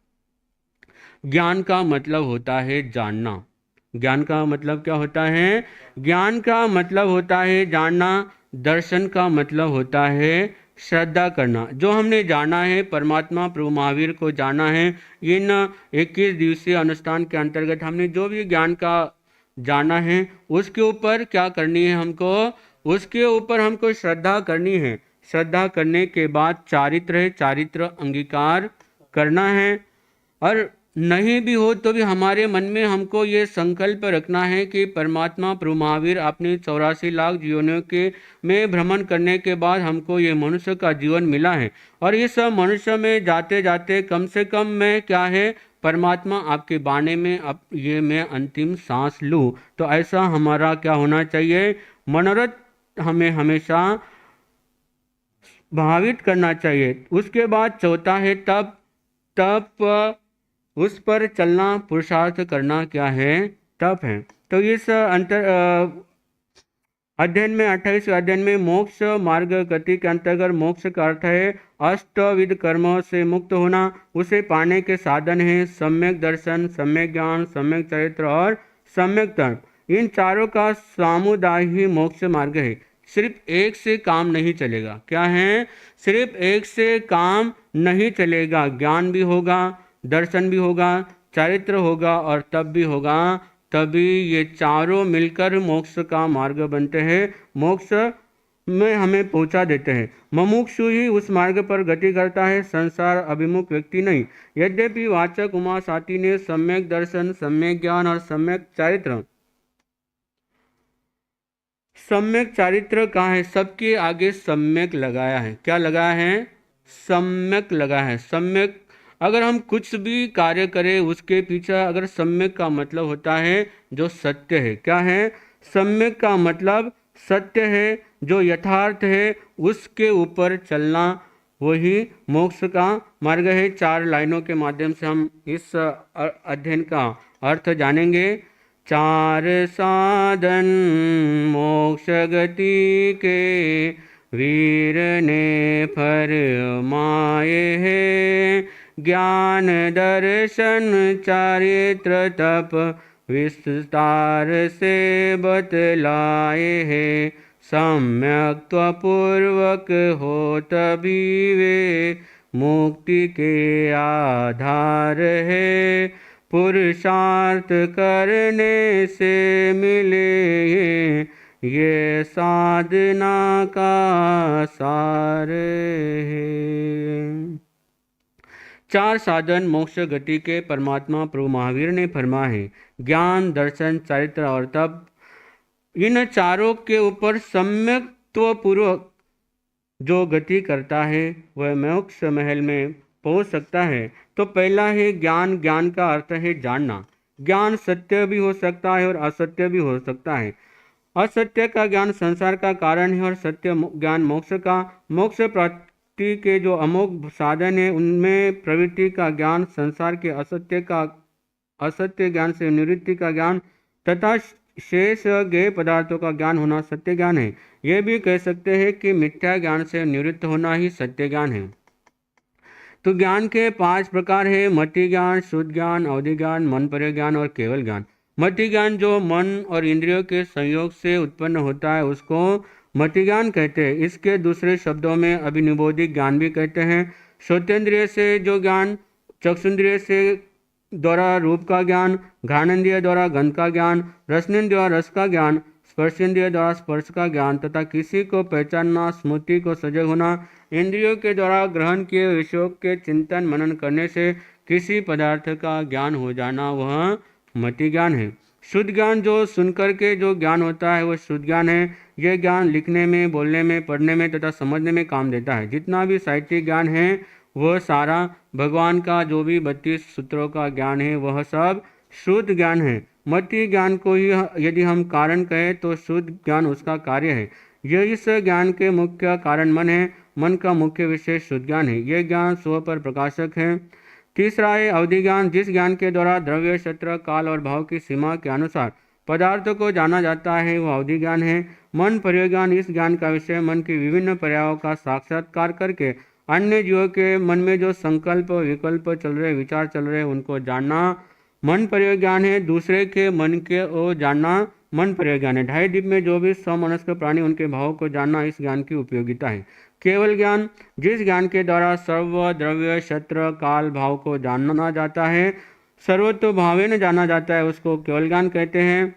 ज्ञान का मतलब होता है जानना। ज्ञान का मतलब क्या होता है, ज्ञान का मतलब होता है जानना। दर्शन का मतलब होता है श्रद्धा करना। जो हमने जाना है, परमात्मा प्रभु महावीर को जाना है, इन 21 दिवसीय अनुष्ठान के अंतर्गत हमने जो भी ज्ञान का जाना है उसके ऊपर क्या करनी है हमको, उसके ऊपर हमको श्रद्धा करनी है। श्रद्धा करने के बाद चारित्र है, चारित्र अंगीकार करना है। और नहीं भी हो तो भी हमारे मन में हमको ये संकल्प रखना है कि परमात्मा प्रभु महावीर अपने 84 लाख जीवनों के में भ्रमण करने के बाद हमको ये मनुष्य का जीवन मिला है, और इस मनुष्य में जाते जाते कम से कम मैं क्या है, परमात्मा आपके बाणे में अब ये मैं अंतिम सांस लूँ। तो ऐसा हमारा क्या होना चाहिए, मनोरथ हमें हमेशा भावित करना चाहिए। उसके बाद चौथा है तप। तप उस पर चलना, पुरुषार्थ करना क्या है, तप है। तो इस अध्ययन में 28वें अध्ययन में मोक्ष मार्ग गति के अंतर्गत मोक्ष का अर्थ है अष्टविध कर्मों से मुक्त होना। उसे पाने के साधन है सम्यक दर्शन, सम्यक ज्ञान, सम्यक चरित्र और सम्यक तप। इन चारों का सामुदाय ही मोक्ष मार्ग है। सिर्फ एक से काम नहीं चलेगा। क्या है, सिर्फ एक से काम नहीं चलेगा। ज्ञान भी होगा, दर्शन भी होगा, चारित्र होगा और तप भी होगा, तभी ये चारों मिलकर मोक्ष का मार्ग बनते हैं, मोक्ष में हमें पहुंचा देते हैं। मुमुक्षु ही उस मार्ग पर गति करता है, संसार अभिमुख व्यक्ति नहीं। यद्यपि वाचक उमा साती ने सम्यक दर्शन, सम्यक ज्ञान और सम्यक चारित्र, सम्यक चारित्र कहाँ है, सबके आगे सम्यक लगाया है। क्या लगाया है, सम्यक लगाया है। सम्यक, अगर हम कुछ भी कार्य करें उसके पीछे अगर सम्यक का मतलब होता है जो सत्य है। क्या है, सम्यक का मतलब सत्य है, जो यथार्थ है, उसके ऊपर चलना, वही मोक्ष का मार्ग है। 4 लाइनों के माध्यम से हम इस अध्ययन का अर्थ जानेंगे। 4 साधन मोक्ष गति के वीर ने फरमाए हैं, ज्ञान दर्शन चारित्र तप विस्तार से बतलाए हैं। सम्यक त्वपूर्वक हो तभी वे मुक्ति के आधार है, पुरुषार्थ करने से मिले ये साधना का सार है। 4 साधन मोक्ष गति के परमात्मा प्रभु महावीर ने फरमाए हैं, ज्ञान, दर्शन, चारित्र और तप। इन चारों के ऊपर सम्यक्त्वपूर्वक जो गति करता है वह मोक्ष महल में पहुंच सकता है। तो पहला है ज्ञान। ज्ञान का अर्थ है जानना। ज्ञान सत्य भी हो सकता है और असत्य भी हो सकता है। असत्य का ज्ञान संसार का कारण है और सत्य ज्ञान मोक्ष का। मोक्ष मुक्ति के जो अमोघ साधन है उनमें प्रवृत्ति का ज्ञान, संसार के असत्य ज्ञान से निवृत्ति का ज्ञान तथा शेष ज्ञेय पदार्थों का ज्ञान होना सत्य ज्ञान है। यह भी कह सकते हैं कि मिथ्या ज्ञान से निवृत्त होना ही सत्य ज्ञान है। तो ज्ञान के 5 प्रकार है: मति ज्ञान, शुद्ध ज्ञान, अवधि ज्ञान, मन पर्य ज्ञान और केवल ज्ञान। मति ज्ञान जो मन और इंद्रियों के संयोग से उत्पन्न होता है उसको मति ज्ञान कहते हैं। इसके दूसरे शब्दों में अभिनिबोधिक ज्ञान भी कहते हैं। श्रोतेंद्रिय से जो ज्ञान, चक्षुंद्रिय से द्वारा रूप का ज्ञान, घ्राणेन्द्रिय द्वारा गंध का ज्ञान, रसनेन्द्रिय द्वारा रस का ज्ञान, स्पर्शेंद्रिय द्वारा स्पर्श का ज्ञान तथा किसी को पहचानना, स्मृति को सजग होना, इंद्रियों के द्वारा ग्रहण किए विषयों के चिंतन मनन करने से किसी पदार्थ का ज्ञान हो जाना, वह मति ज्ञान है। शुद्ध ज्ञान जो सुनकर के जो ज्ञान होता है वह शुद्ध ज्ञान है। यह ज्ञान लिखने में, बोलने में, पढ़ने में तथा समझने में काम देता है। जितना भी साहित्यिक ज्ञान है वह सारा भगवान का जो भी 32 सूत्रों का ज्ञान है वह सब शुद्ध ज्ञान है। मति ज्ञान को ही यदि हम कारण कहें तो शुद्ध ज्ञान उसका कार्य है। यह इस ज्ञान के मुख्य कारण मन है। मन का मुख्य विषय शुद्ध ज्ञान है। यह ज्ञान स्व पर प्रकाशक है। तीसरा है अवधि ज्ञान, जिस ज्ञान के द्वारा द्रव्य, क्षेत्र, काल और भाव की सीमा के अनुसार पदार्थों को जाना जाता है वह अवधि ज्ञान है। मन पर्य ज्ञान, इस ज्ञान का विषय मन की विभिन्न पर्यायों का साक्षात्कार करके अन्य जीवों के मन में जो संकल्प, विकल्प चल रहे, विचार चल रहे उनको जानना मन पर्य ज्ञान है। दूसरे के मन के ओ जानना मन पर्य ज्ञान है। 2.5 द्वीप में जो भी समनस्क प्राणी उनके भावों को जानना इस ज्ञान की उपयोगिता है। केवल ज्ञान, जिस ज्ञान के द्वारा सर्व द्रव्य, क्षेत्र, काल, भाव को जानना जाता है, सर्वतो भावेन जाना जाता है, उसको केवल ज्ञान कहते हैं।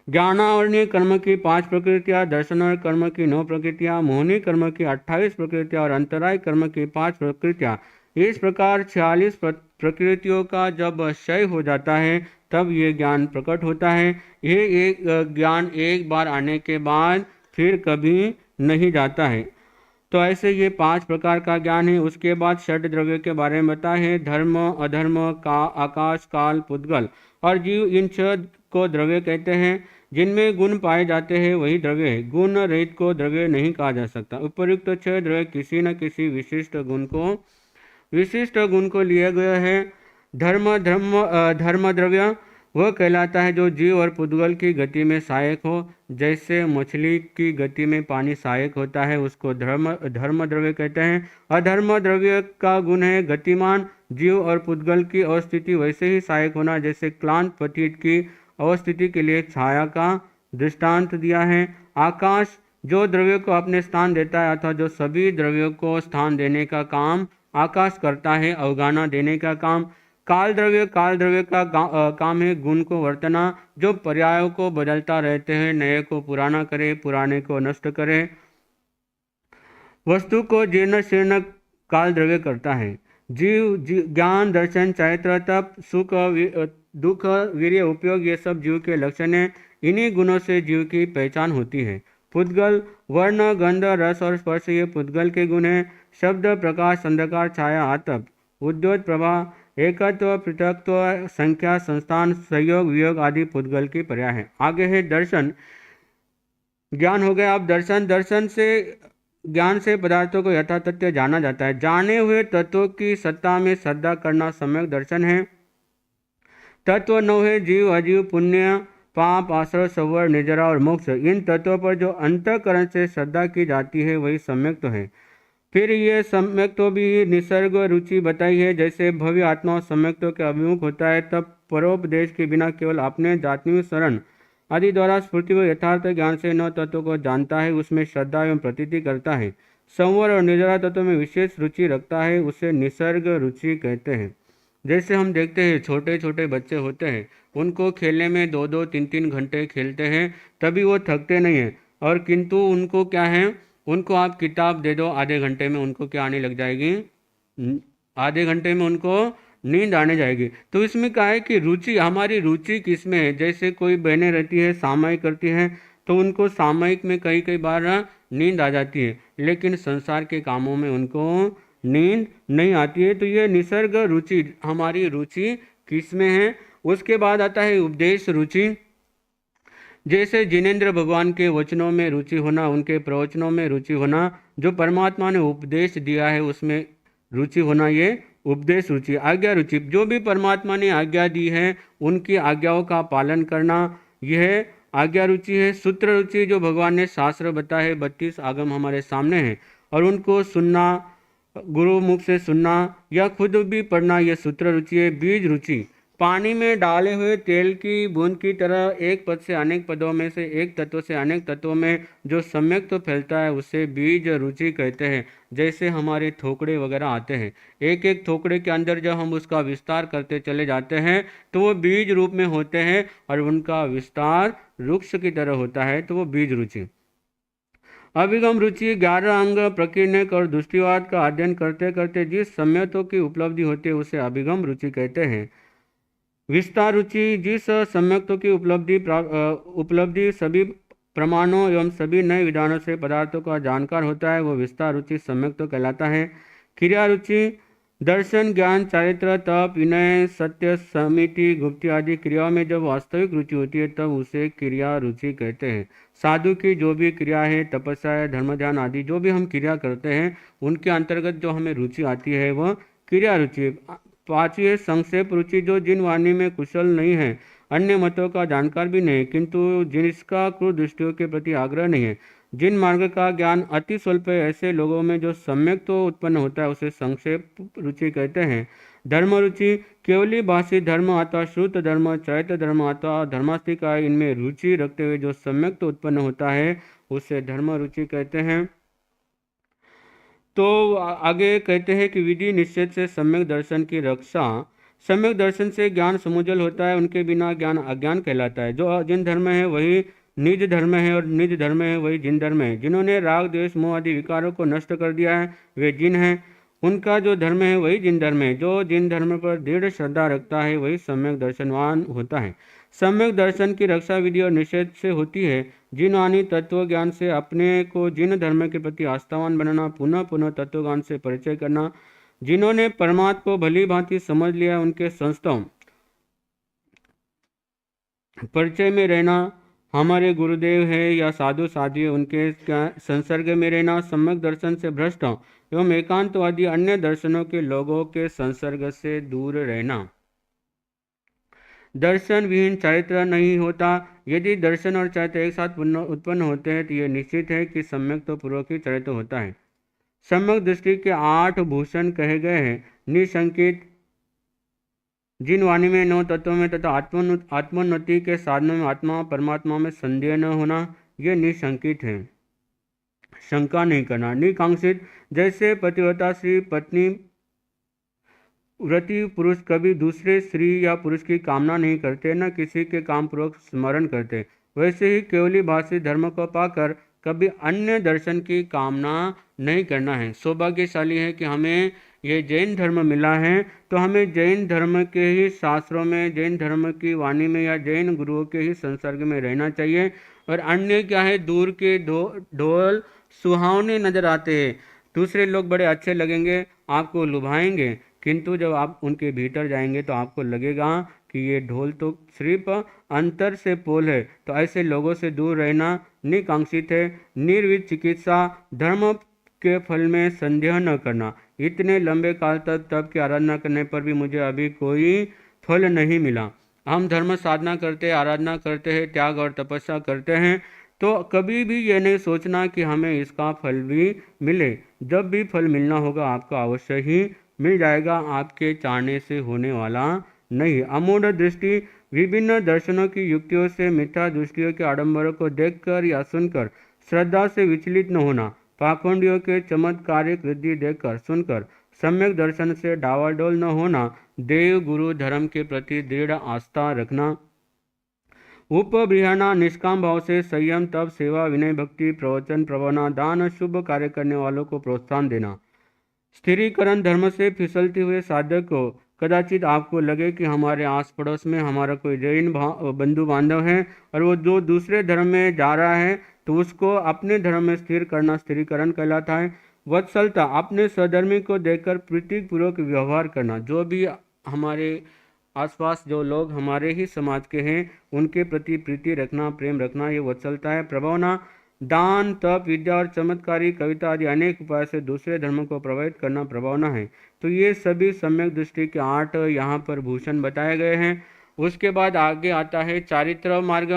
ज्ञानावरणीय कर्म की 5 प्रकृतियां, दर्शन कर्म की 9 प्रकृतियां, मोहनी कर्म की 28 प्रकृतियां और अंतराय कर्म की 5 प्रकृतियां। इस प्रकार 46 प्रकृतियों का जब क्षय हो जाता है तब ये ज्ञान प्रकट होता है। ये एक ज्ञान एक बार आने के बाद फिर कभी नहीं जाता है। तो ऐसे ये 5 प्रकार का ज्ञान है। उसके बाद 6 द्रव्य के बारे में बताए हैं: धर्म, अधर्म, आकाश, काल, पुद्गल और जीव। इन 6 को द्रव्य कहते हैं। जिनमें गुण पाए जाते हैं वही द्रव्य है। गुण रहित को द्रव्य नहीं कहा जा सकता। उपर्युक्त तो 6 द्रव्य किसी न किसी विशिष्ट गुण को लिए गए हैं। धर्म द्रव्य वह कहलाता है जो जीव और पुद्गल की गति में सहायक हो। जैसे मछली की गति में पानी सहायक होता है उसको धर्म द्रव्य कहते हैं। अधर्म द्रव्य का गुण है गतिमान। जीव और पुद्गल की अवस्थिति वैसे ही सहायक होना जैसे क्लांत पतित की अवस्थिति के लिए छाया का दृष्टांत दिया है। आकाश जो द्रव्य को अपने स्थान देता है अथवा जो सभी द्रव्यों को स्थान देने का काम आकाश करता है, अवगाना देने का काम। काल द्रव्य का काम है गुण को वर्तना, जो पर्यायों को बदलता रहते हैं, नए को पुराना करे, पुराने को नष्ट करे, वस्तु को जीर्ण शीर्ण काल द्रव्य करता है। जीव ज्ञान, दर्शन, चारित्र, तप, सुख, दुख, वीर्य, उपयोग ये सब जीव के लक्षण हैं। इन्हीं गुणों से जीव की पहचान होती है। पुद्गल वर्ण, गंध, रस और स्पर्श ये पुद्गल के गुण हैं। शब्द, प्रकाश, अंधकार, छाया, आतप, उद्योत, प्रभा, एकत्व, पृथकत्व, संख्या, संस्थान, सहयोग, वियोग आदि पुद्गल की पर्याय है। आगे है दर्शन। ज्ञान हो गया। अब दर्शन से ज्ञान से पदार्थों को यथातथ्य जाना जाता है। जाने हुए तत्वों की सत्ता में श्रद्धा करना सम्यक दर्शन है। तत्व 9 है: जीव, अजीव, पुण्य, पाप, आश्रय, संवर, निर्जरा और मोक्ष। इन तत्वों पर जो अंतःकरण से श्रद्धा की जाती है वही सम्यक तो है। फिर ये सम्यक तो भी निसर्ग रुचि बताई है। जैसे भव्य आत्मा सम्यक तो के अभिमुख होता है तब परोपदेश के बिना केवल अपने जात्मी शरण आदि द्वारा स्फूर्ति व यथार्थ ज्ञान से नौ तत्वों को जानता है, उसमें श्रद्धा एवं प्रतीति करता है। संवर और निर्जरा तत्व में विशेष रुचि रखता है, उसे निसर्ग रुचि कहते हैं। जैसे हम देखते हैं छोटे छोटे बच्चे होते हैं, उनको खेलने में 2-2, 3-3 घंटे खेलते हैं तभी वो थकते नहीं हैं। और किंतु उनको क्या है, उनको आप किताब दे दो, आधे घंटे में उनको क्या आने लग जाएगी, आधे घंटे में उनको नींद आने जाएगी। तो इसमें क्या है कि रुचि, हमारी रुचि किस में है। जैसे कोई बहनें रहती है सामयिक करती हैं तो उनको सामयिक में कई बार नींद आ जाती है, लेकिन संसार के कामों में उनको नींद नहीं आती है। तो ये निसर्ग रुचि, हमारी रुचि किस में है। उसके बाद आता है उपदेश रुचि। जैसे जिनेंद्र भगवान के वचनों में रुचि होना, उनके प्रवचनों में रुचि होना, जो परमात्मा ने उपदेश दिया है उसमें रुचि होना, ये उपदेश रुचि। आज्ञा रुचि, जो भी परमात्मा ने आज्ञा दी है उनकी आज्ञाओं का पालन करना, यह आज्ञा रुचि है। सूत्र रुचि, जो भगवान ने शास्त्र बताए है, 32 आगम हमारे सामने हैं और उनको सुनना, गुरु मुख से सुनना या खुद भी पढ़ना, यह सूत्र रुचि है। बीज रुचि, पानी में डाले हुए तेल की बूंद की तरह एक पद से अनेक पदों में से एक तत्व से अनेक तत्वों में जो सम्यक तो फैलता है उसे बीज रुचि कहते हैं। जैसे हमारे थोकड़े वगैरह आते हैं, एक एक थोकड़े के अंदर जब हम उसका विस्तार करते चले जाते हैं तो वो बीज रूप में होते हैं और उनका विस्तार वृक्ष की तरह होता है, तो वो बीज रुचि। अभिगम रुचि, 11 अंग प्रकीर्णक और दृष्टिवाद का अध्ययन करते करते जिस सम्यकों की उपलब्धि होती है उसे अभिगम रुचि कहते हैं। विस्तार रुचि, जिस सम्यक्तों की उपलब्धि सभी प्रमाणों एवं सभी नए विधानों से पदार्थों का जानकार होता है, वो विस्तार रुचि सम्यक्त कहलाता है। क्रिया रुचि, दर्शन, ज्ञान, चारित्र, तप, विनय, सत्य, समिति, गुप्ति आदि क्रियाओं में जब वास्तविक रुचि होती है तब उसे क्रिया रुचि कहते हैं। साधु की जो भी क्रिया है, तपस्या, धर्म ध्यान आदि जो भी हम क्रिया करते हैं उनके अंतर्गत जो हमें रुचि आती है वह क्रिया रुचि। पांचवी है संक्षेप रुचि, जो जिन वाणी में कुशल नहीं है, अन्य मतों का जानकार भी नहीं, किंतु जिसका क्रूर दृष्टियों के प्रति आग्रह नहीं है, जिन मार्ग का ज्ञान अति स्वल्प है, ऐसे लोगों में जो सम्यक तो उत्पन्न होता है उसे संक्षेप रुचि कहते हैं। धर्म रुचि, केवली भाषी धर्म अथवा श्रुत धर्म, चैत्य धर्म अथवा धर्मास्तिका, इनमें रुचि रखते हुए जो सम्यक तो उत्पन्न होता है उसे धर्म रुचि कहते हैं। तो आगे कहते हैं कि विधि निषेध से सम्यक दर्शन की रक्षा। सम्यक दर्शन से ज्ञान समुज्जल होता है, उनके बिना ज्ञान अज्ञान कहलाता है। जो जिन धर्म है वही निज धर्म है और निज धर्म है वही जिन धर्म है। जिन्होंने राग द्वेष मोह आदि विकारों को नष्ट कर दिया है वे जिन हैं, उनका जो धर्म है वही जिन धर्म है। जो जिन धर्म पर दृढ़ श्रद्धा रखता है वही सम्यक दर्शनवान होता है। सम्यक दर्शन की रक्षा विधि और निषेध से होती है। जिन वाणी तत्व ज्ञान से अपने को जिन धर्म के प्रति आस्थावान बनाना, पुनः पुनः तत्व ज्ञान से परिचय करना। जिन्होंने परमात्मा को भली भांति समझ लिया उनके संस्थाओं परिचय में रहना, हमारे गुरुदेव है या साधु साध्वी उनके संसर्ग में रहना, सम्यक दर्शन से भ्रष्ट एवं एकांतवादी अन्य दर्शनों के लोगों के संसर्ग से दूर रहना। दर्शन विहीन चारित्र नहीं होता। यदि दर्शन और चारित्र एक साथ उत्पन्न होते हैं तो यह निश्चित है कि सम्यक तो पूर्वक ही चारित्र होता है। सम्यक दृष्टि के 8 भूषण कहे गए हैं। निशंकित, जिन वाणी में 9 तत्वों में तथा आत्मोन्नति के साधनों में आत्मा परमात्मा में संदेह न होना, यह निशंकित है, शंका नहीं करना। निकांक्षित, जैसे पतिव्रता स्त्री पत्नी व्रती पुरुष कभी दूसरे स्त्री या पुरुष की कामना नहीं करते, न किसी के काम पूर्वक स्मरण करते, वैसे ही केवली भाषी धर्म को पाकर कभी अन्य दर्शन की कामना नहीं करना है। सौभाग्यशाली है कि हमें ये जैन धर्म मिला है, तो हमें जैन धर्म के ही शास्त्रों में, जैन धर्म की वाणी में या जैन गुरुओं के ही संसर्ग में रहना चाहिए। और अन्य क्या है, दूर के ढोल सुहावने नजर आते हैं, दूसरे लोग बड़े अच्छे लगेंगे, आपको लुभाएंगे, किंतु जब आप उनके भीतर जाएंगे तो आपको लगेगा कि ये ढोल तो सिर्फ अंतर से पोल है। तो ऐसे लोगों से दूर रहना निकांक्षित है। निर्विध चिकित्सा, धर्म के फल में संदेह न करना। इतने लंबे काल तक तप की आराधना करने पर भी मुझे अभी कोई फल नहीं मिला। हम धर्म साधना करते, आराधना करते हैं, त्याग और तपस्या करते हैं, तो कभी भी ये नहीं सोचना कि हमें इसका फल भी मिले। जब भी फल मिलना होगा आपको अवश्य ही मिल जाएगा, आपके चाहने से होने वाला नहीं। अमूढ़ दृष्टि, विभिन्न दर्शनों की युक्तियों से मिथ्या दृष्टियों के आडंबरों को देखकर या सुनकर श्रद्धा से विचलित न होना। पाखंडियों के चमत्कारिक वृद्धि देखकर सुनकर सम्यक दर्शन से डावाडोल न होना। देव गुरु धर्म के प्रति दृढ़ आस्था रखना। उपबृहना, निष्काम भाव से संयम, तप, सेवा, विनय, भक्ति, प्रवचन, प्रवना, दान, शुभ कार्य करने वालों को प्रोत्साहन देना। स्थिरीकरण, धर्म से फिसलते हुए साधक को कदाचित आपको लगे कि हमारे आस पड़ोस में हमारा कोई जैन बंधु बांधव है और वो जो दूसरे धर्म में जा रहा है तो उसको अपने धर्म में स्थिर करना स्थिरीकरण कहलाता है। वत्सलता, अपने सहधर्मी को देखकर प्रीतिपूर्वक व्यवहार करना। जो भी हमारे आसपास जो लोग हमारे ही समाज के हैं उनके प्रति प्रीति रखना, प्रेम रखना, ये वत्सलता है। प्रभावना दान, तप, विद्या और चमत्कारी कविता आदि अनेक उपाय से दूसरे धर्मों को प्रभावित करना प्रभावना है। तो ये सभी सम्यक दृष्टि के 8 यहाँ पर भूषण बताए गए हैं। उसके बाद आगे आता है चारित्र मार्ग।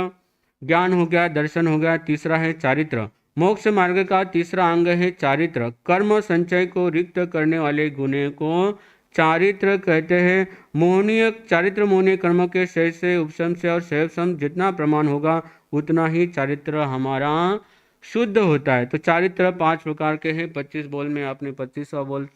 ज्ञान हो गया, दर्शन हो गया, तीसरा है चारित्र। मोक्ष मार्ग का तीसरा अंग है चारित्र। कर्म संचय को रिक्त करने वाले गुणे को चारित्र कहते हैं। मोहनीय चारित्र मोहनीय कर्म के क्षय से, उपशम से और क्षयशम जितना प्रमाण होगा उतना ही चारित्र हमारा शुद्ध होता है। तो चारित्र 5 प्रकार के हैं। 25 बोल में आपने 25वां बोल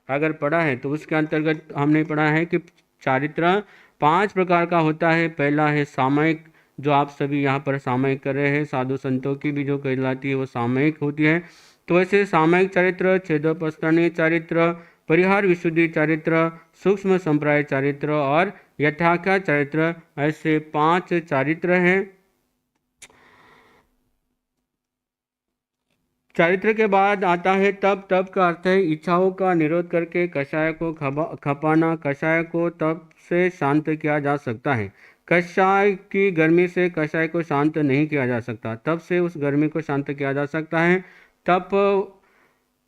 अगर पढ़ा है तो उसके अंतर्गत हमने पढ़ा है कि चारित्र 5 प्रकार का होता है। पहला है सामयिक, जो आप सभी यहाँ पर सामयिक कर रहे हैं। साधु संतों की भी जो कहलाती है वो सामयिक होती है। तो ऐसे सामयिक चारित्र, छेदोपस्थानीय चारित्र, परिहार विशुद्धि चारित्र, सूक्ष्म संप्राय चारित्र और यथाख्या चारित्र, ऐसे 5 चारित्र हैं। चारित्र के बाद आता है तप। तप का अर्थ है इच्छाओं का निरोध करके कषाय को खपाना। कषाय को तप से शांत किया जा सकता है। कषाय की गर्मी से कषाय को शांत नहीं किया जा सकता, तप से उस गर्मी को शांत किया जा सकता है। तप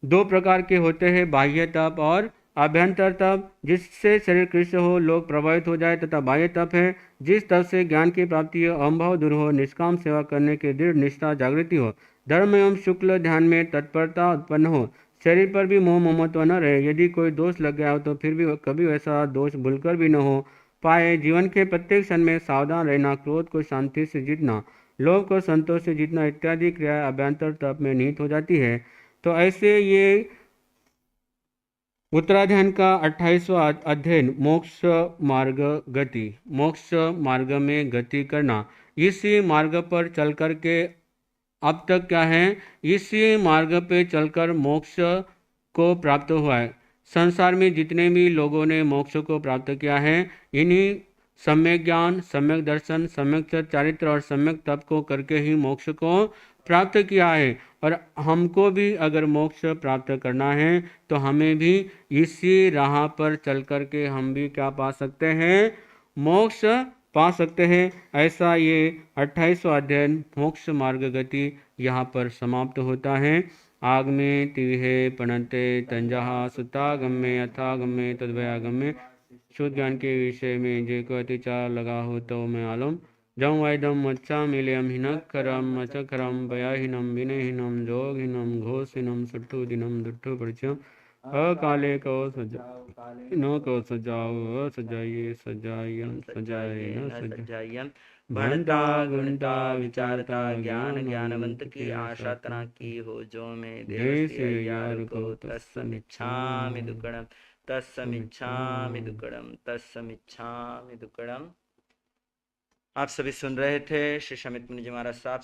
2 प्रकार के होते हैं, बाह्य तप और आभ्यंतर तप। जिससे शरीर कृष्ण हो, लोग प्रभावित हो जाए, तथा बाह्य तप है जिस तप से ज्ञान की प्राप्ति हो, अहंभाव दूर हो, निष्काम सेवा करने की दृढ़ निष्ठा जागृति हो, धर्म एवं शुक्ल ध्यान में तत्परता उत्पन्न हो, शरीर पर भी मोह ममत्व न रहे। यदि कोई दोष लग गया हो तो फिर भी कभी वैसा दोष भूलकर भी न हो पाए। जीवन के प्रत्येक क्षण में सावधान रहना, क्रोध को शांति से जीतना, लोभ को संतोष से जीतना इत्यादि क्रियाएं अभ्यंतर तप में निहित हो जाती है। तो ऐसे ये उत्तराध्ययन का 28वां अध्ययन मोक्ष मार्ग गति। मोक्ष मार्ग में गति करना, इसी मार्ग पर चल कर के अब तक क्या है, इसी मार्ग पे चलकर मोक्ष को प्राप्त हुआ है। संसार में जितने भी लोगों ने मोक्ष को प्राप्त किया है, इन्हीं सम्यक ज्ञान, सम्यक दर्शन, सम्यक चारित्र और सम्यक तप को करके ही मोक्ष को प्राप्त किया है। और हमको भी अगर मोक्ष प्राप्त करना है तो हमें भी इसी राह पर चल कर के हम भी क्या पा सकते हैं, मोक्ष पा सकते हैं। ऐसा ये 28वां अध्ययन मोक्ष मार्ग गति यहाँ पर समाप्त होता है। आगमे तिहे पणते तंजहा सुतागम्य अथागम्य तद्वयागम्य। शुद्ध ज्ञान के विषय में जे को अतिचार लगा हो तो मैं आलम जम वैदम मच्चा मिलयम हिनकरम मचकरम वयाहीनम विनयहीनम जोगहीनम घोषहीनम सुट्ठु दिनम दुट्ठु परिचय अकाले को सजाओ नो को सजाओ सजाइए सजाइयम सजाइए न सजाइयम भणता गुणता विचारता ज्ञान ज्ञानवंत की आशा तना की हो जो में देवस्य यार को तस्समिच्छामि दुक्कडम तस्समिच्छामि दुक्कडम तस्समिच्छामि दुक्कडम। आप सभी सुन रहे थे श्री शमित मुनि जी महाराज साहब